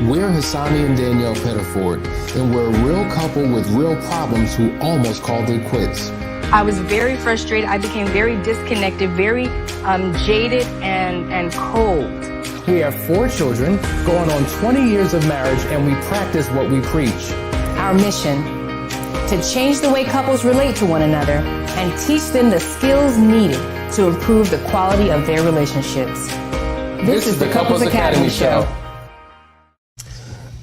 We're Hassani and Danielle Pettiford, and we're a real couple with real problems who almost called it quits. I was very frustrated. I became very disconnected, very jaded and cold. We have 4 children, going on 20 years of marriage, and we practice what we preach. Our mission, to change the way couples relate to one another and teach them the skills needed to improve the quality of their relationships. This is the Couples Academy Show.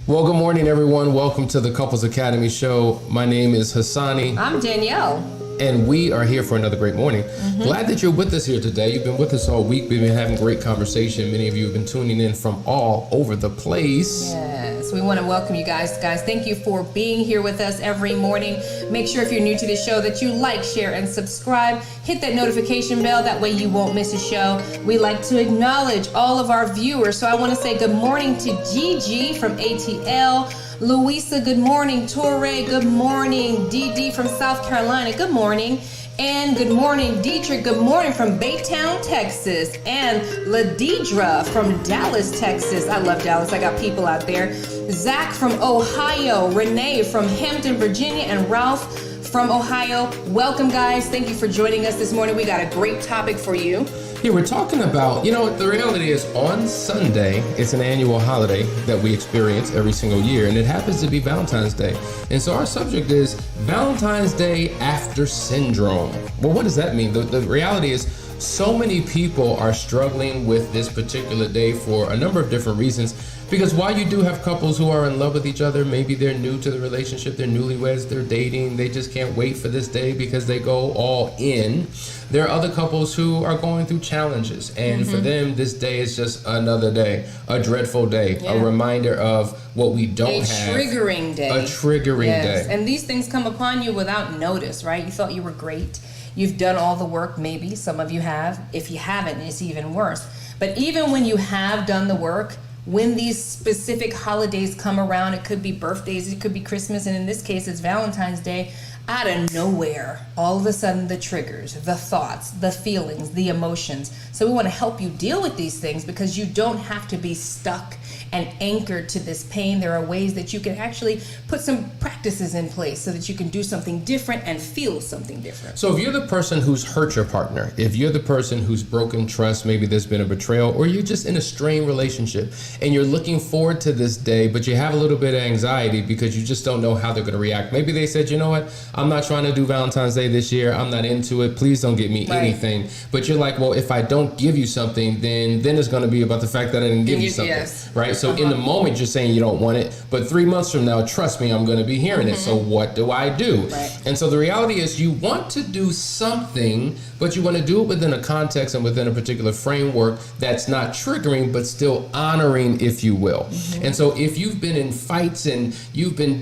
Well, good morning, everyone. Welcome to the Couples Academy Show. My name is Hassani. I'm Danielle. And we are here for another great morning. Glad that you're with us here today. You've been with us all week. We've been having great conversation. Many of you have been tuning in from all over the place. Yes, we want to welcome you guys. Thank you for being here with us every morning. Make sure if you're new to the show that you like, share, and subscribe. Hit that notification bell. That way you won't miss a show. We like to acknowledge all of our viewers. So I want to say good morning to Gigi from ATL. Louisa, good morning. Torre, good morning. Dee from South Carolina, good morning. And good morning, Dietrich, good morning from Baytown, Texas. And Ladidra from Dallas, Texas. I love Dallas, I got people out there. Zach from Ohio, Renee from Hampton, Virginia, and Ralph from Ohio. Welcome, guys. Thank you for joining us this morning. We got a great topic for you. Yeah, we're talking about, the reality is on Sunday, it's an annual holiday that we experience every single year, and it happens to be Valentine's Day. And so our subject is Valentine's Day after syndrome. Well, what does that mean? The reality is so many people are struggling with this particular day for a number of different reasons. Because while you do have couples who are in love with each other, maybe they're new to the relationship, they're newlyweds, they're dating, they just can't wait for this day because they go all in. There are other couples who are going through challenges, and for them, this day is just another day, a dreadful day, a reminder of what we don't have. A triggering day. A triggering day. And these things come upon you without notice, right? You thought you were great. You've done all the work, maybe. Some of you have. If you haven't, it's even worse. But even when you have done the work, when these specific holidays come around, it could be birthdays, it could be Christmas, and in this case, it's Valentine's Day. Out of nowhere, all of a sudden, the triggers, the thoughts, the feelings, the emotions. So we want to help you deal with these things because you don't have to be stuck and anchored to this pain. There are ways that you can actually put some practices in place so that you can do something different and feel something different. So if you're the person who's hurt your partner, if you're the person who's broken trust, maybe there's been a betrayal, or you're just in a strained relationship and you're looking forward to this day, but you have a little bit of anxiety because you just don't know how they're going to react. Maybe they said, you know what, I'm not trying to do Valentine's Day this year. I'm not into it. Please don't get me anything. But you're like, well, if I don't give you something, then it's going to be about the fact that I didn't give you something, right? So in the moment, you're saying you don't want it, but 3 months from now, trust me, I'm going to be hearing it. So what do I do? And so the reality is you want to do something, but you want to do it within a context and within a particular framework that's not triggering, but still honoring, if you will. And so if you've been in fights and you've been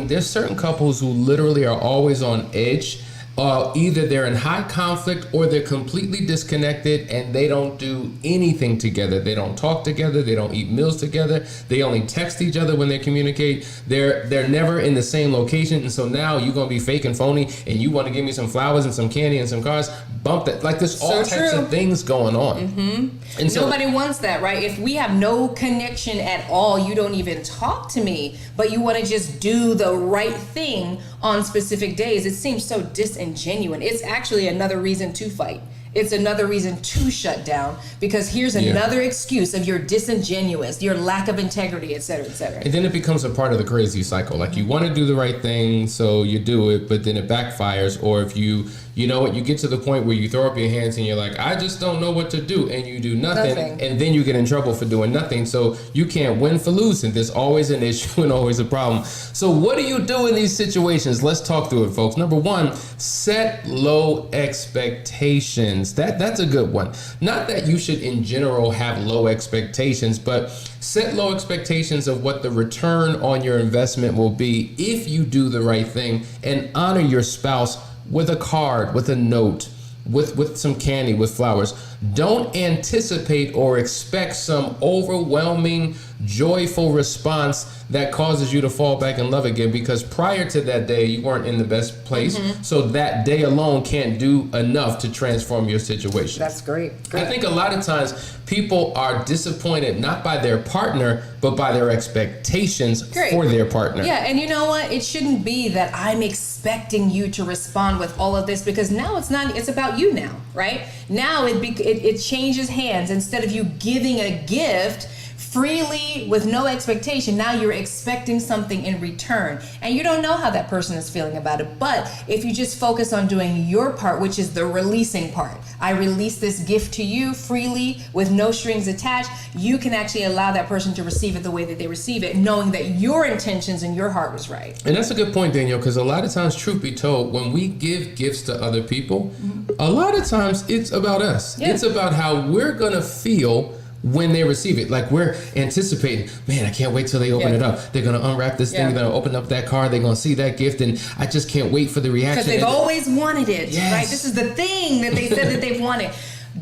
there's certain couples who literally are always on edge. Either they're in high conflict or they're completely disconnected and they don't do anything together. They don't talk together. They don't eat meals together. They only text each other when they communicate. They're never in the same location. And so now you're going to be fake and phony and you want to give me some flowers and some candy and some cars. Bump that. Like there's all types of things going on. And so, nobody wants that, right? If we have no connection at all, you don't even talk to me, but you want to just do the right thing on specific days. It seems so disingenuous. It's actually another reason to fight. It's another reason to shut down because here's another excuse of your disingenuous, your lack of integrity, et cetera, et cetera. And then it becomes a part of the crazy cycle. Like you want to do the right thing, so you do it, but then it backfires. Or if you know what, you get to the point where you throw up your hands and you're like, I just don't know what to do. And you do nothing. And then you get in trouble for doing nothing. So you can't win for losing. There's always an issue and always a problem. So what do you do in these situations? Let's talk through it, folks. Number one, set low expectations. That's a good one. Not that you should in general have low expectations, but set low expectations of what the return on your investment will be if you do the right thing, and honor your spouse with a card, with a note, with some candy, with flowers. don't anticipate or expect some overwhelming, joyful response that causes you to fall back in love again, because prior to that day, you weren't in the best place. So that day alone can't do enough to transform your situation. That's great. I think a lot of times people are disappointed not by their partner, but by their expectations for their partner. Yeah, and you know what? It shouldn't be that I'm expecting you to respond with all of this, because now it's not. It's about you now, right? Now it changes hands. Instead of you giving a gift freely with no expectation, now you're expecting something in return, and you don't know how that person is feeling about it. But if you just focus on doing your part, which is the releasing part, I release this gift to you freely with no strings attached, you can actually allow that person to receive it the way that they receive it, knowing that your intentions and your heart was right. And that's a good point, Danielle, because a lot of times, truth be told, when we give gifts to other people, a lot of times it's about us. It's about how we're gonna feel when they receive it. Like, we're anticipating, man, I can't wait till they open it up. They're going to unwrap this thing, they're going to open up that card, they're going to see that gift, and I just can't wait for the reaction. Because they've always wanted it, right? This is the thing that they said that they've wanted.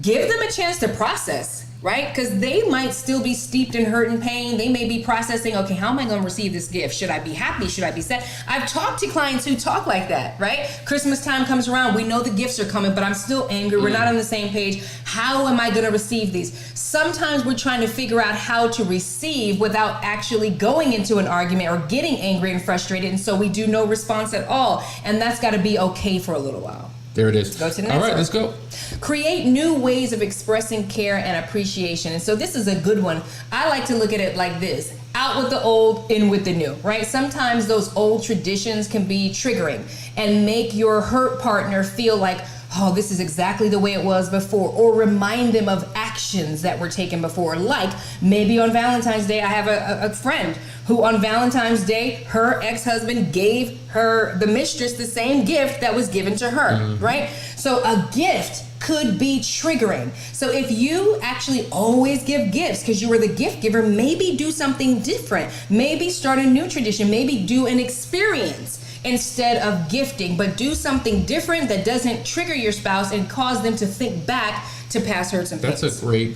Give them a chance to process, right? Because they might still be steeped in hurt and pain. They may be processing, okay, how am I going to receive this gift? Should I be happy? Should I be sad? I've talked to clients who talk like that, right? Christmas time comes around. We know the gifts are coming, but I'm still angry. We're not on the same page. How am I going to receive these? Sometimes we're trying to figure out how to receive without actually going into an argument or getting angry and frustrated. And so we do no response at all. And that's got to be okay for a little while. There it is. Go to the next All right, one. let's go. Create new ways of expressing care and appreciation. And so this is a good one. I like to look at it like this: out with the old, in with the new, right? Sometimes those old traditions can be triggering and make your hurt partner feel like, oh, this is exactly the way it was before, or remind them of actions that were taken before. Like maybe on Valentine's Day, I have a friend who on Valentine's Day, her ex-husband gave her, the mistress, the same gift that was given to her, right? So a gift could be triggering. So if you actually always give gifts because you were the gift giver, maybe do something different. Maybe start a new tradition. Maybe do an experience instead of gifting, but do something different that doesn't trigger your spouse and cause them to think back to past hurts and pains. That's a great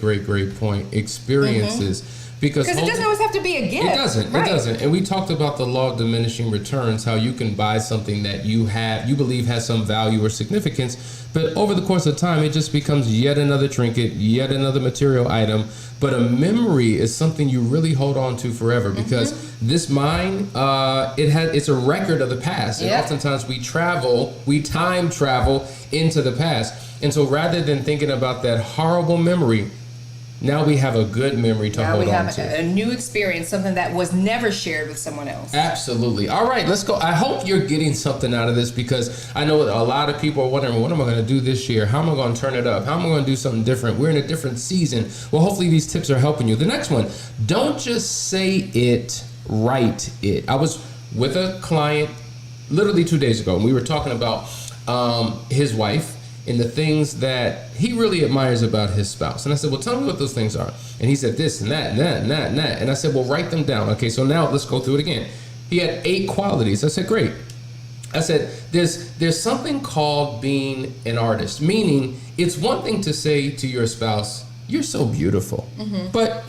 point. Experiences. Because it doesn't always have to be a gift. It doesn't. Right. It doesn't. And we talked about the law of diminishing returns, how you can buy something that you believe has some value or significance, but over the course of time, it just becomes yet another trinket, yet another material item. But a memory is something you really hold on to forever, because this mind, it's a record of the past. And oftentimes we time travel into the past. And so rather than thinking about that horrible memory, now we have a good memory to hold on to. Now we have a new experience, something that was never shared with someone else. Absolutely. All right, let's go. I hope you're getting something out of this, because I know a lot of people are wondering, what am I going to do this year? How am I going to turn it up? How am I going to do something different? We're in a different season. Well, hopefully these tips are helping you. The next one, don't just say it, write it. I was with a client literally 2 days ago, and we were talking about his wife and the things that he really admires about his spouse. And I said, well, tell me what those things are. And he said this and that and that and that and that. And I said, well, write them down. Okay, so now let's go through it again. He had 8 qualities. I said, great. I said, there's something called being an artist, meaning it's one thing to say to your spouse, you're so beautiful. But,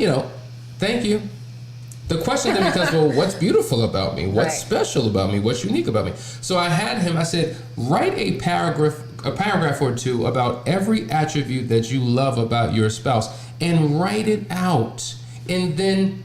thank you. The question then becomes, well, what's beautiful about me? What's special about me? What's unique about me? So I said, write a paragraph or two about every attribute that you love about your spouse, and write it out, and then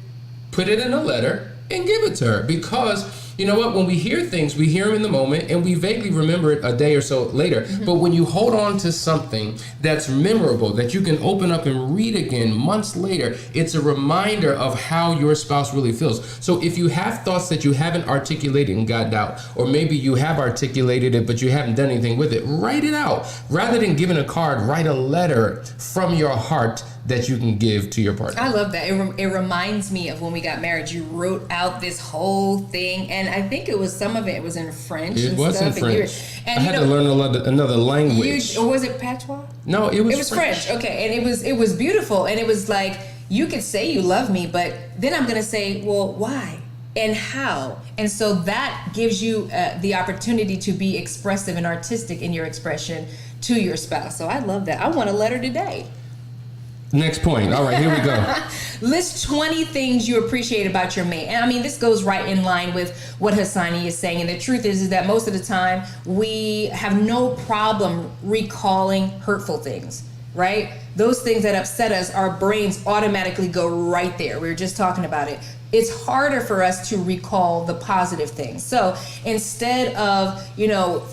put it in a letter and give it to her. Because you know what? When we hear things, we hear them in the moment and we vaguely remember it a day or so later. But when you hold on to something that's memorable, that you can open up and read again months later, it's a reminder of how your spouse really feels. So if you have thoughts that you haven't articulated and gotten out, or maybe you have articulated it but you haven't done anything with it, write it out. Rather than giving a card, write a letter from your heart that you can give to your partner. I love that. It reminds me of when we got married. You wrote out this whole thing, and I think it was some of it was in French. It was in French. I had to learn another language. Or was it patois? No, it was French. Okay, and it was beautiful, and it was like, you could say you love me, but then I'm gonna say, well, why? And how? And so that gives you the opportunity to be expressive and artistic in your expression to your spouse. So I love that. I want a letter today. Next point. All right, here we go. List 20 things you appreciate about your mate. And I mean, this goes right in line with what Hassani is saying. And the truth is that most of the time we have no problem recalling hurtful things, right? Those things that upset us, our brains automatically go right there. We were just talking about it. It's harder for us to recall the positive things. So instead of,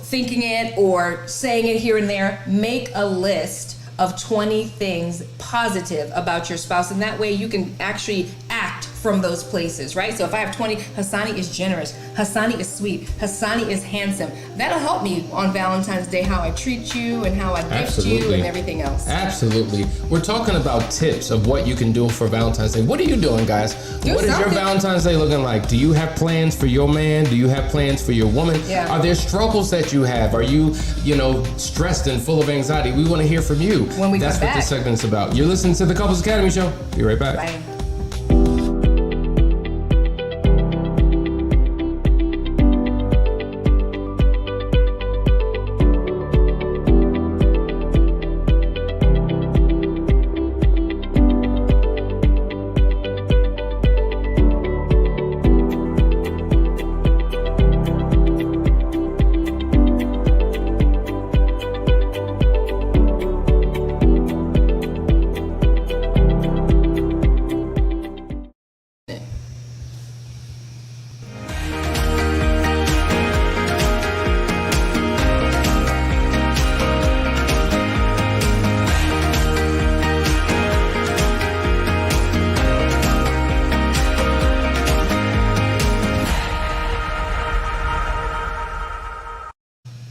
thinking it or saying it here and there, make a list of 20 things positive about your spouse, and that way you can actually act from those places, right? So if I have 20, Hassani is generous, Hassani is sweet, Hassani is handsome. That'll help me on Valentine's Day, how I treat you and how I gift you and everything else. Absolutely. We're talking about tips of what you can do for Valentine's Day. What are you doing, guys? What is your Valentine's Day looking like? Do you have plans for your man? Do you have plans for your woman? Yeah. Are there struggles that you have? Are you, stressed and full of anxiety? We want to hear from you. When we That's come what back. this segment's about. You're listening to the Couples Academy Show. Be right back. Bye.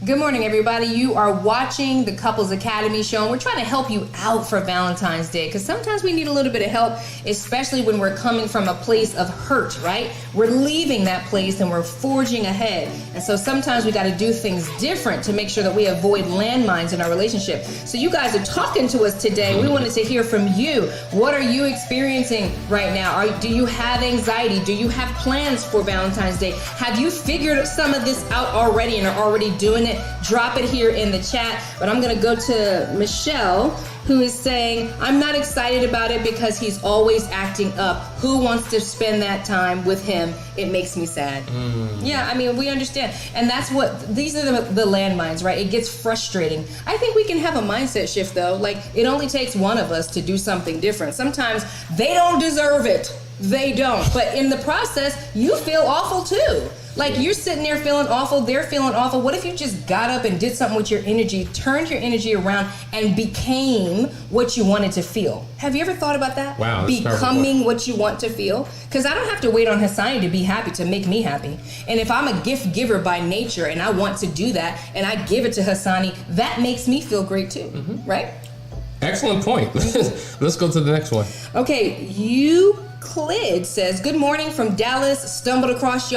Good morning, everybody. You are watching the Couples Academy Show, and we're trying to help you out for Valentine's Day, because sometimes we need a little bit of help, especially when we're coming from a place of hurt, right? We're leaving that place and we're forging ahead. And so sometimes we got to do things different to make sure that we avoid landmines in our relationship. So you guys are talking to us today. We wanted to hear from you. What are you experiencing right now? Do you have anxiety? Do you have plans for Valentine's Day? Have you figured some of this out already and are already doing it? Drop it here in the chat. But I'm going to go to Michelle, who is saying, I'm not excited about it because he's always acting up. Who wants to spend that time with him? It makes me sad. Yeah, I mean, we understand. And that's these are the landmines, right? It gets frustrating. I think we can have a mindset shift, though. Like, it only takes one of us to do something different. Sometimes they don't deserve it. They don't. But in the process, you feel awful too. Like, you're sitting there feeling awful, they're feeling awful. What if you just got up and did something with your energy, turned your energy around, and became what you wanted to feel? Have you ever thought about that? Wow. Becoming what you want to feel? Because I don't have to wait on Hassani to be happy to make me happy. And if I'm a gift giver by nature and I want to do that and I give it to Hassani, that makes me feel great too, right? Excellent point. Let's go to the next one. Okay, Euclid says, good morning from Dallas. Stumbled across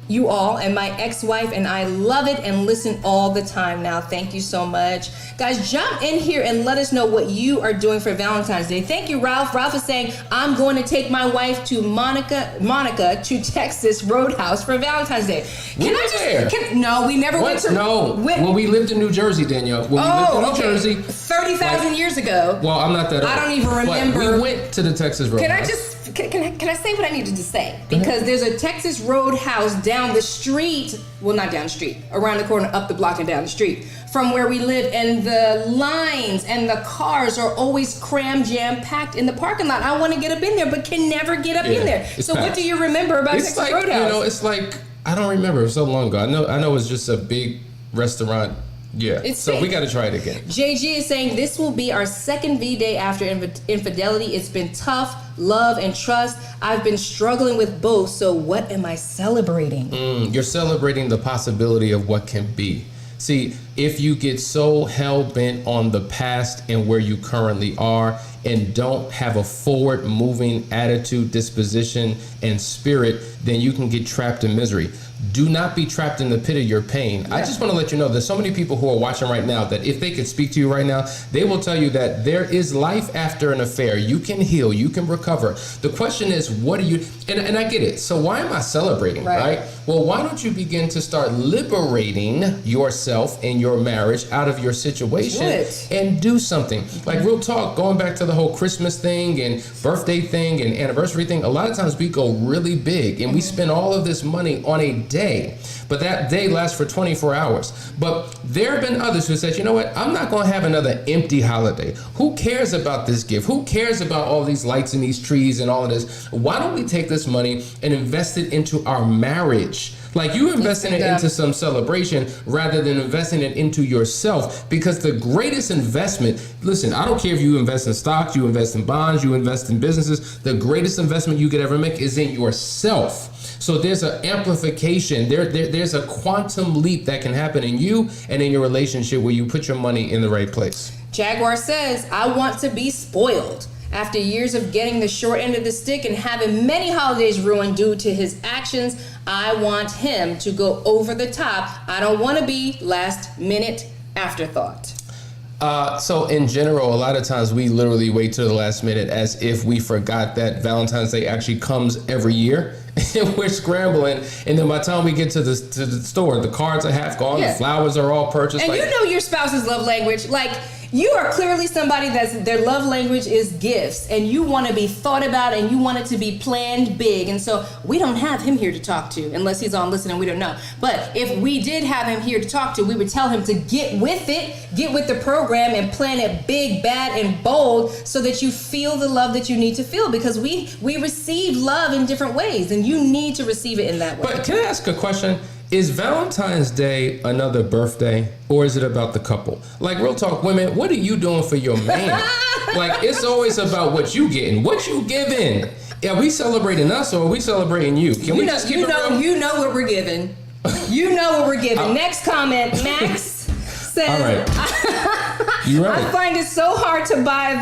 you all and my ex-wife, and I love it and listen all the time now. Thank you so much. Guys, jump in here and let us know what you are doing for Valentine's Day. Thank you, Ralph. Ralph is saying, I'm going to take my wife to Monica to Texas Roadhouse for Valentine's Day. No, we never went to... No, when we lived in New Jersey, Danielle. When we lived in New Jersey. 30,000 years ago. Well, I'm not that old. I don't even remember. But we went to the Texas Roadhouse. Can I say what I needed to say? Because there's a Texas Roadhouse down the street, well, not down the street, around the corner, up the block and down the street from where we live, and the lines and the cars are always jam packed in the parking lot. I want to get up in there, but can never get up in there. So packed. What do you remember about Texas Roadhouse? It's like, I don't remember. It was so long ago. I know it's just a big restaurant. Yeah, we got to try it again. JG is saying, this will be our second V-Day after infidelity. It's been tough, love and trust. I've been struggling with both, so what am I celebrating? You're celebrating the possibility of what can be. See, if you get so hell-bent on the past and where you currently are and don't have a forward-moving attitude, disposition, and spirit, then you can get trapped in misery. do not be trapped in the pit of your pain. I just want to let you know there's so many people who are watching right now that if they could speak to you right now, they will tell you that there is life after an affair. You can heal, you can recover. The question is, what do you, and I get it. So why am I celebrating, right? Well, why don't you begin to start liberating yourself and your marriage out of your situation and do something? Like real talk, going back to the whole Christmas thing and birthday thing and anniversary thing, a lot of times we go really big and we spend all of this money on a day, but that day lasts for 24 hours. But there have been others who said, you know what, I'm not going to have another empty holiday. Who cares about this gift? Who cares about all these lights and these trees and all of this? Why don't we take this money and invest it into our marriage? Like you investing it into some celebration rather than investing it into yourself, because the greatest investment, listen, I don't care if you invest in stocks, you invest in bonds, you invest in businesses, the greatest investment you could ever make is in yourself. So there's an amplification, there's a quantum leap that can happen in you and in your relationship where you put your money in the right place. Jaguar says, I want to be spoiled. After years of getting the short end of the stick and having many holidays ruined due to his actions, I want him to go over the top. I don't want to be last minute afterthought. So in general, a lot of times we literally wait till the last minute as if we forgot that Valentine's Day actually comes every year. And we're scrambling, and then by the time we get to the store, the cards are half gone, the flowers are all purchased. And you know your spouse's love language. Like, you are clearly somebody that's their love language is gifts, and you want to be thought about and you want it to be planned big. And so we don't have him here to talk to unless he's on listening. We don't know. But if we did have him here to talk to, we would tell him to get with it, get with the program and plan it big, bad, and bold so that you feel the love that you need to feel, because we receive love in different ways and you need to receive it in that way. But can I ask a question? Is Valentine's Day another birthday, or is it about the couple? Like, real talk, women, what are you doing for your man? Like, it's always about what you getting, what you giving. Are we celebrating us, or are we celebrating you? Can we just keep it real? You know what we're giving. You know what we're giving. Next comment, Max says, all right. You're right. I find it so hard to buy a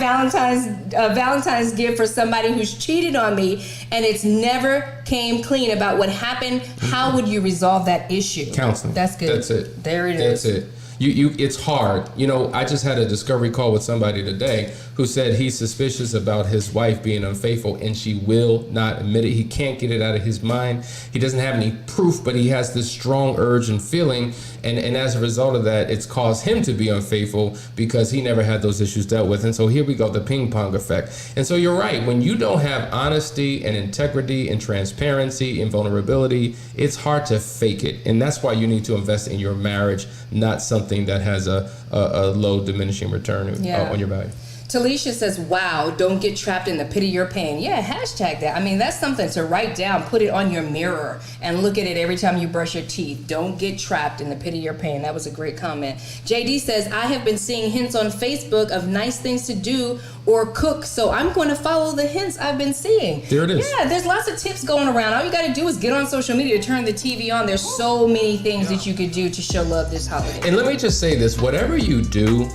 Valentine's gift for somebody who's cheated on me and it's never came clean about what happened. How would you resolve that issue? Counseling. That's good. That's it. There it is. That's it. It's hard. You know, I just had a discovery call with somebody today who said he's suspicious about his wife being unfaithful and she will not admit it. He can't get it out of his mind. He doesn't have any proof, but he has this strong urge and feeling. And as a result of that, it's caused him to be unfaithful because he never had those issues dealt with. And so here we go, the ping pong effect. And so you're right. When you don't have honesty and integrity and transparency and vulnerability, it's hard to fake it. And that's why you need to invest in your marriage, not something that has a low diminishing return on your value. Talisha says, wow, don't get trapped in the pit of your pain. Yeah, hashtag that. I mean, that's something to write down, put it on your mirror, and look at it every time you brush your teeth. Don't get trapped in the pit of your pain. That was a great comment. JD says, I have been seeing hints on Facebook of nice things to do or cook, so I'm going to follow the hints I've been seeing. There it is. Yeah, there's lots of tips going around. All you got to do is get on social media, turn the TV on. There's so many things that you could do to show love this holiday. And let me just say this, whatever you do,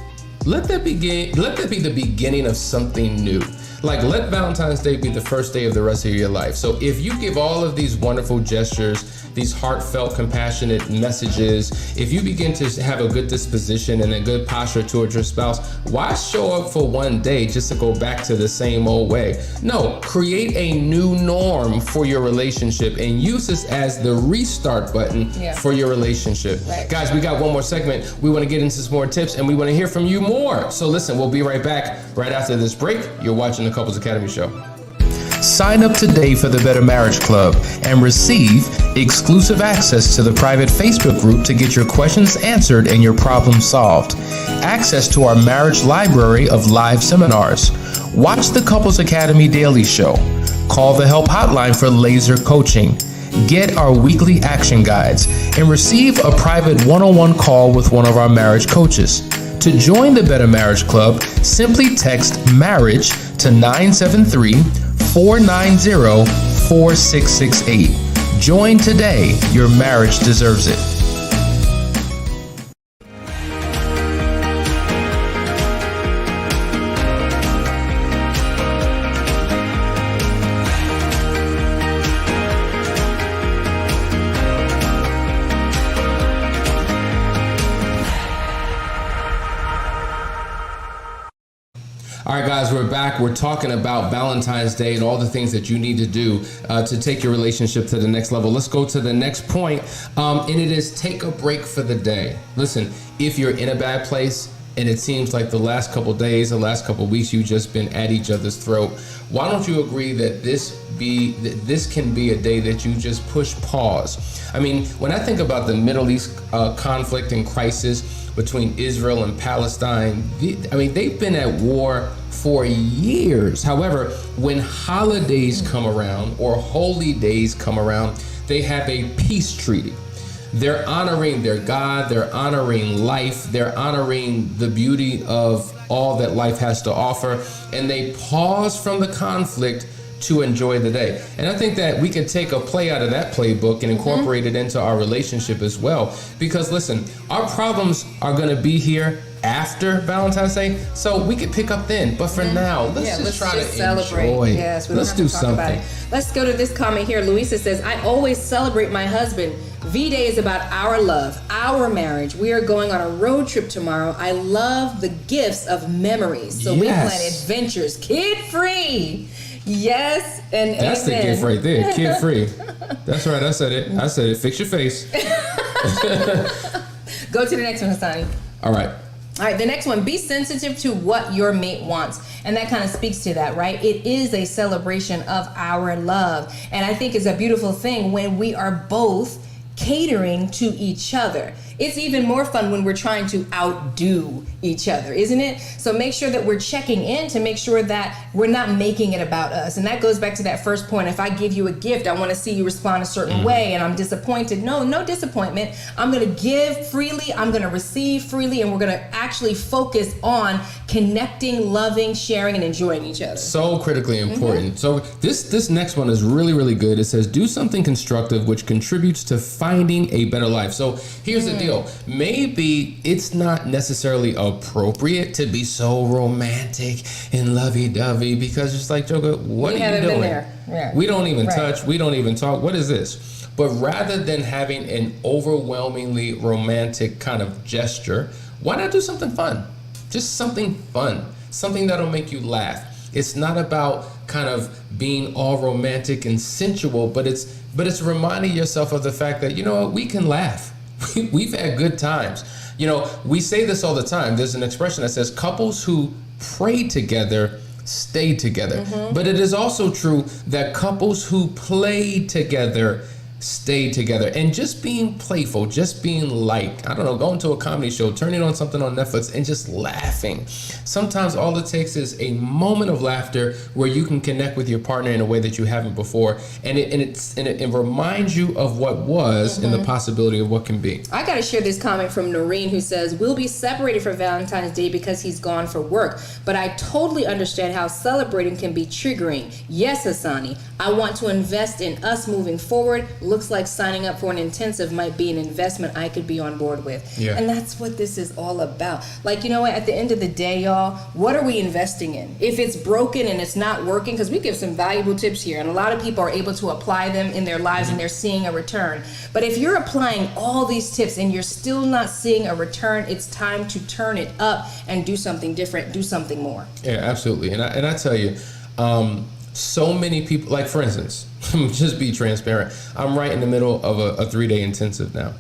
let that be the beginning of something new. Like, let Valentine's Day be the first day of the rest of your life. So if you give all of these wonderful gestures, these heartfelt, compassionate messages, if you begin to have a good disposition and a good posture towards your spouse, why show up for one day just to go back to the same old way? No, create a new norm for your relationship and use this as the restart button for your relationship. Right. Guys, we got one more segment. We want to get into some more tips and we want to hear from you more. So listen, we'll be right back right after this break. You're watching the Couples Academy Show. Sign up today for the Better Marriage Club and receive exclusive access to the private Facebook group to get your questions answered and your problems solved. Access to our marriage library of live seminars. Watch the Couples Academy Daily Show. Call the help hotline for laser coaching. Get our weekly action guides and receive a private one-on-one call with one of our marriage coaches. To join the Better Marriage Club, simply text MARRIAGE to 973-490-4668. Join today. Your marriage deserves it. All right, guys, we're back. We're talking about Valentine's Day and all the things that you need to do to take your relationship to the next level. Let's go to the next point, and it is take a break for the day. Listen, if you're in a bad place and it seems like the last couple days, the last couple weeks, you've just been at each other's throat, why don't you agree that this can be a day that you just push pause? I mean, when I think about the Middle East conflict and crisis between Israel and Palestine, they've been at war for years. However, when holidays come around or holy days come around, they have a peace treaty. They're honoring their God, they're honoring life, they're honoring the beauty of all that life has to offer, and they pause from the conflict to enjoy the day. And I think that we can take a play out of that playbook and incorporate it into our relationship as well. Because listen, our problems are going to be here after Valentine's Day, so we could pick up then. But for now, let's try to celebrate. Enjoy. Yes, let's do something. Let's go to this comment here. Luisa says, I always celebrate my husband. V-Day is about our love, our marriage. We are going on a road trip tomorrow. I love the gifts of memories. So we plan adventures, kid-free. Yes, and that's amen. The gift right there, kid-free. That's right, I said it. Fix your face. Go to the next one, Hassani. All right, the next one, be sensitive to what your mate wants. And that kind of speaks to that, right? It is a celebration of our love. And I think it's a beautiful thing when we are both catering to each other. It's even more fun when we're trying to outdo each other, isn't it? So make sure that we're checking in to make sure that we're not making it about us. And that goes back to that first point. If I give you a gift, I want to see you respond a certain way, and I'm disappointed. No disappointment. I'm going to give freely. I'm going to receive freely, and we're going to actually focus on connecting, loving, sharing, and enjoying each other. So critically important. So this next one is really, really good. It says, do something constructive which contributes to finding a better life. So here's the deal. Maybe it's not necessarily appropriate to be so romantic and lovey-dovey because it's like, Joker, what are you doing? Yeah. We don't even touch. We don't even talk. What is this? But rather than having an overwhelmingly romantic kind of gesture, why not do something fun? Just something fun, something that'll make you laugh. It's not about kind of being all romantic and sensual, but it's reminding yourself of the fact that, you know what, we can laugh. We've had good times. You know, we say this all the time. There's an expression that says couples who pray together stay together. But it is also true that couples who play together stay together. And just being playful, just being light, I don't know, going to a comedy show, turning on something on Netflix and just laughing. Sometimes all it takes is a moment of laughter where you can connect with your partner in a way that you haven't before. And it reminds you of what was and the possibility of what can be. I got to share this comment from Noreen, who says, we'll be separated for Valentine's Day because he's gone for work. But I totally understand how celebrating can be triggering. Yes, Hassani, I want to invest in us moving forward. Looks like signing up for an intensive might be an investment I could be on board with. Yeah. And that's what this is all about. Like, you know what, at the end of the day, y'all, what are we investing in? If it's broken and it's not working, because we give some valuable tips here, and a lot of people are able to apply them in their lives and they're seeing a return. But if you're applying all these tips and you're still not seeing a return, it's time to turn it up and do something different, do something more. Yeah, absolutely. And I tell you, so many people, like for instance, just be transparent. I'm right in the middle of a 3-day intensive now.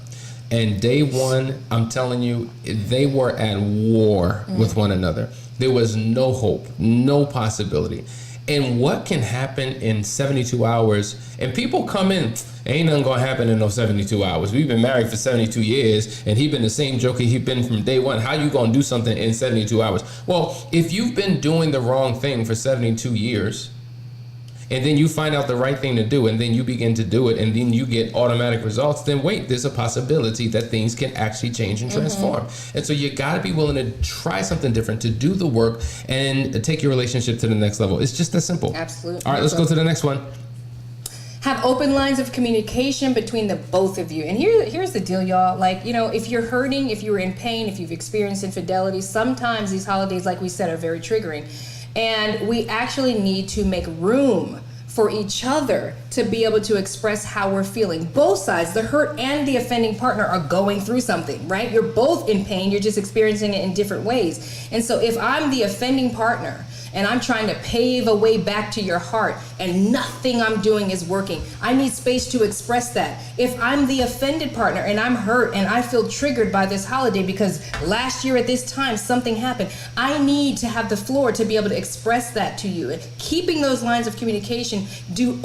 And day one, I'm telling you, they were at war with one another. There was no hope, no possibility. And what can happen in 72 hours? And people come in, ain't nothing gonna happen in those 72 hours. We've been married for 72 years, and he been the same joker he been from day one. How you gonna do something in 72 hours? Well, if you've been doing the wrong thing for 72 years, and then you find out the right thing to do, and then you begin to do it, and then you get automatic results, then wait, there's a possibility that things can actually change and transform. And so you gotta be willing to try something different, to do the work, and take your relationship to the next level. It's just that simple. Absolutely. All right, let's go to the next one. Have open lines of communication between the both of you. And here's the deal, y'all. Like, you know, if you're hurting, if you're in pain, if you've experienced infidelity, sometimes these holidays, like we said, are very triggering. And we actually need to make room for each other to be able to express how we're feeling. Both sides, the hurt and the offending partner, are going through something, right? You're both in pain, you're just experiencing it in different ways. And so if I'm the offending partner and I'm trying to pave a way back to your heart and nothing I'm doing is working, I need space to express that. If I'm the offended partner and I'm hurt and I feel triggered by this holiday because last year at this time something happened, I need to have the floor to be able to express that to you. And keeping those lines of communication do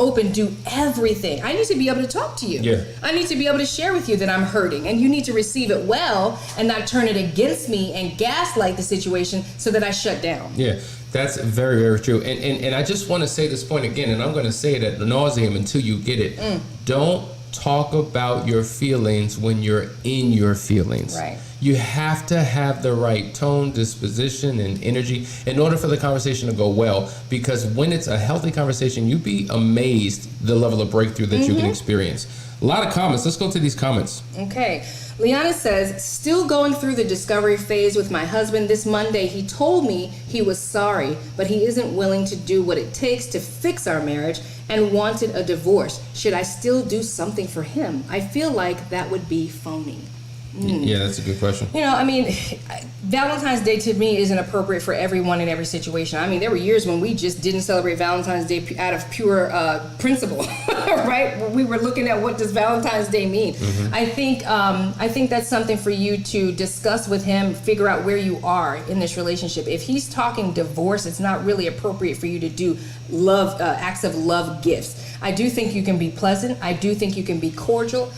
everything. I need to be able to talk to you. Yeah. I need to be able to share with you that I'm hurting, and you need to receive it well and not turn it against me and gaslight the situation so that I shut down. Yeah. That's very, very true. And I just want to say this point again, and I'm going to say it ad nauseum until you get it. Don't talk about your feelings when you're in your feelings. Right. You have to have the right tone, disposition, and energy in order for the conversation to go well. Because when it's a healthy conversation, you'd be amazed the level of breakthrough that you can experience. A lot of comments. Let's go to these comments. Okay. Liana says, still going through the discovery phase with my husband. This Monday, he told me he was sorry, but he isn't willing to do what it takes to fix our marriage and wanted a divorce. Should I still do something for him? I feel like that would be phony. Yeah, that's a good question. You know, I mean, Valentine's Day to me isn't appropriate for everyone in every situation. I mean, there were years when we just didn't celebrate Valentine's Day out of pure principle, right? We were looking at what does Valentine's Day mean. I think that's something for you to discuss with him, figure out where you are in this relationship. If he's talking divorce, it's not really appropriate for you to do love acts of love gifts. I do think you can be pleasant. I do think you can be cordial.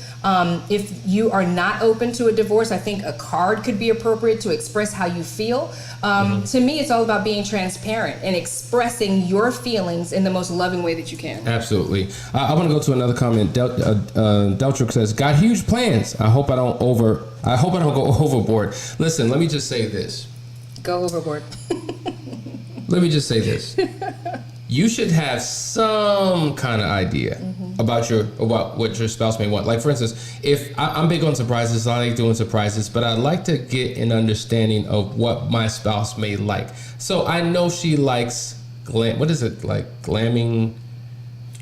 If you are not open to a divorce, I think a card could be appropriate to express how you feel. To me, it's all about being transparent and expressing your feelings in the most loving way that you can. Absolutely. I want to go to another comment. Deltrick says, "Got huge plans. I hope I don't go overboard." Listen, let me just say this. Go overboard. Let me just say this. You should have some kind of idea about what your spouse may want. Like, for instance, if I'm big on surprises, I like doing surprises, but I'd like to get an understanding of what my spouse may like. So I know she likes what is it, like glamming?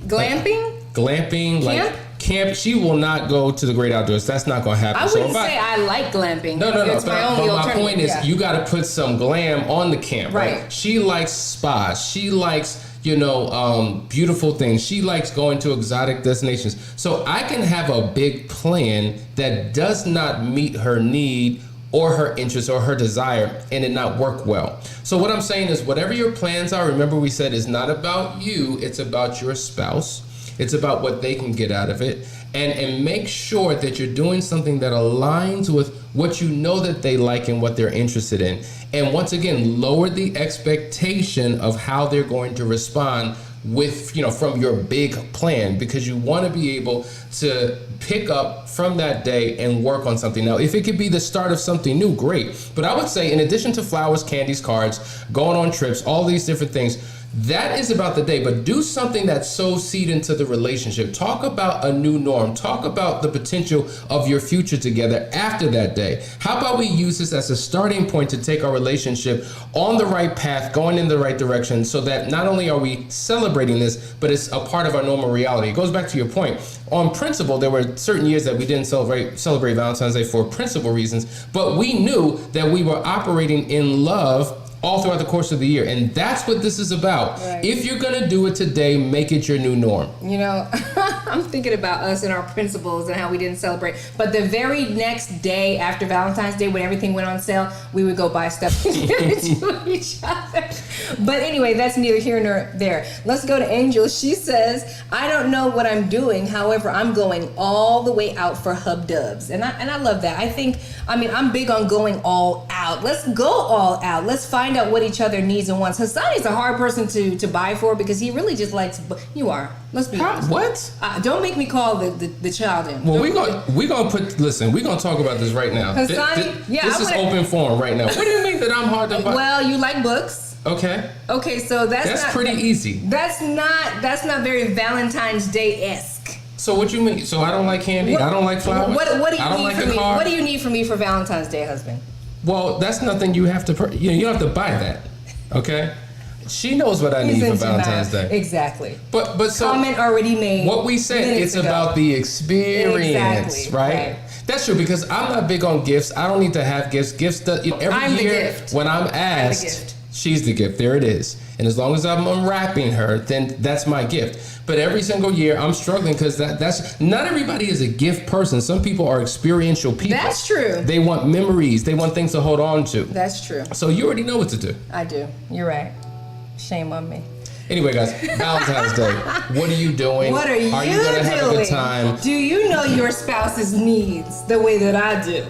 Glamping? Glamping? Camp? Like camp. She will not go to the great outdoors. That's not going to happen. I wouldn't say I like glamping. No. It's my only but my alternative. point is, you got to put some glam on the camp. Right. She likes spas. She likes, beautiful things. She likes going to exotic destinations. So I can have a big plan that does not meet her need or her interest or her desire and it not work well. So what I'm saying is, whatever your plans are, remember we said it's not about you, it's about your spouse. It's about what they can get out of it. And make sure that you're doing something that aligns with what you know that they like and what they're interested in. And once again, lower the expectation of how they're going to respond with, from your big plan, because you want to be able to pick up from that day and work on something. Now, if it could be the start of something new, great. But I would say, in addition to flowers, candies, cards, going on trips, all these different things, that is about the day, but do something that sows seed into the relationship. Talk about a new norm. Talk about the potential of your future together after that day. How about we use this as a starting point to take our relationship on the right path, going in the right direction, so that not only are we celebrating this, but it's a part of our normal reality. It goes back to your point. On principle, there were certain years that we didn't celebrate Valentine's Day for principal reasons, but we knew that we were operating in love all throughout the course of the year. And that's what this is about. Right. If you're going to do it today, make it your new norm. I'm thinking about us and our principles and how we didn't celebrate. But the very next day after Valentine's Day, when everything went on sale, we would go buy stuff to give it to each other. But anyway, that's neither here nor there. Let's go to Angel. She says, I don't know what I'm doing. However, I'm going all the way out for hub dubs. And I love that. I'm big on going all out. Let's go all out. Let's find out what each other needs and wants. Hassan is a hard person to buy for because he really just likes. You are. Let's be honest. What? Don't make me call the child in. Well, we're gonna talk about this right now. Hassan, this is open forum right now. What do you mean that I'm hard to buy? Well, you like books. Okay, so that's pretty easy. That's not very Valentine's Day-esque. So what you mean? So I don't like candy. I don't like flowers. What do you need from me? Card. What do you need from me for Valentine's Day, husband? Well, that's nothing you have to. You don't have to buy that. Okay. She knows what I need for Valentine's Day. Exactly. But so comment already made. What we said, it's about the experience, exactly. right? That's true, because I'm not big on gifts. I don't need to have gifts. Every year when I'm asked, she's the gift. There it is. And as long as I'm unwrapping her, then that's my gift. But every single year I'm struggling because that's not everybody is a gift person. Some people are experiential people. That's true. They want memories. They want things to hold on to. That's true. So you already know what to do. I do. You're right. Shame on me. Anyway, guys, Valentine's Day. What are you doing? What are you Are you gonna have a good time? Do you know your spouse's needs the way that I do?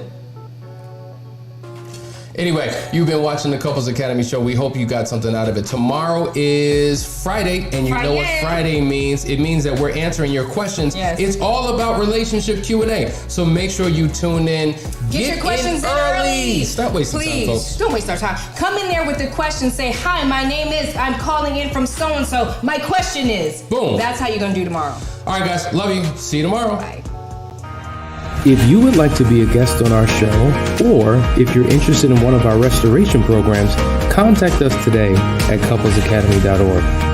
Anyway, you've been watching the Couples Academy show. We hope you got something out of it. Tomorrow is Friday, and you know what Friday means. It means that we're answering your questions. Yes. It's all about relationship Q&A. So make sure you tune in. Get your questions in early. Stop wasting time, folks. Please, don't waste our time. Come in there with the question. Say, hi, my name is, I'm calling in from so-and-so. My question is. Boom. That's how you're going to do tomorrow. All right, guys. Love you. See you tomorrow. Bye. If you would like to be a guest on our show, or if you're interested in one of our restoration programs, contact us today at couplesacademy.org.